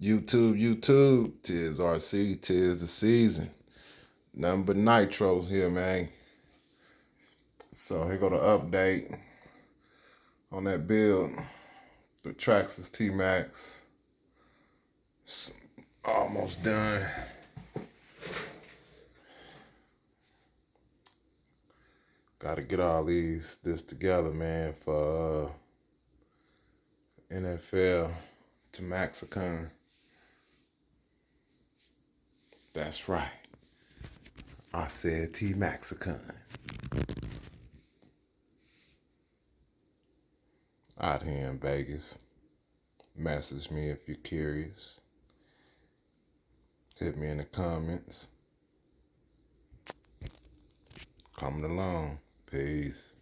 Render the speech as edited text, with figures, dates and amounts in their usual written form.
YouTube, tis RC, tis the season. Nothing but nitros here, man. So here go the update on that build. The Traxxas T-Maxx. Almost done. Gotta get all this together, man, for NFL to Maxxicon. That's right. I said T-Maxxicon. Out here in Vegas. Message me if you're curious. Hit me in the comments. Coming along. Peace.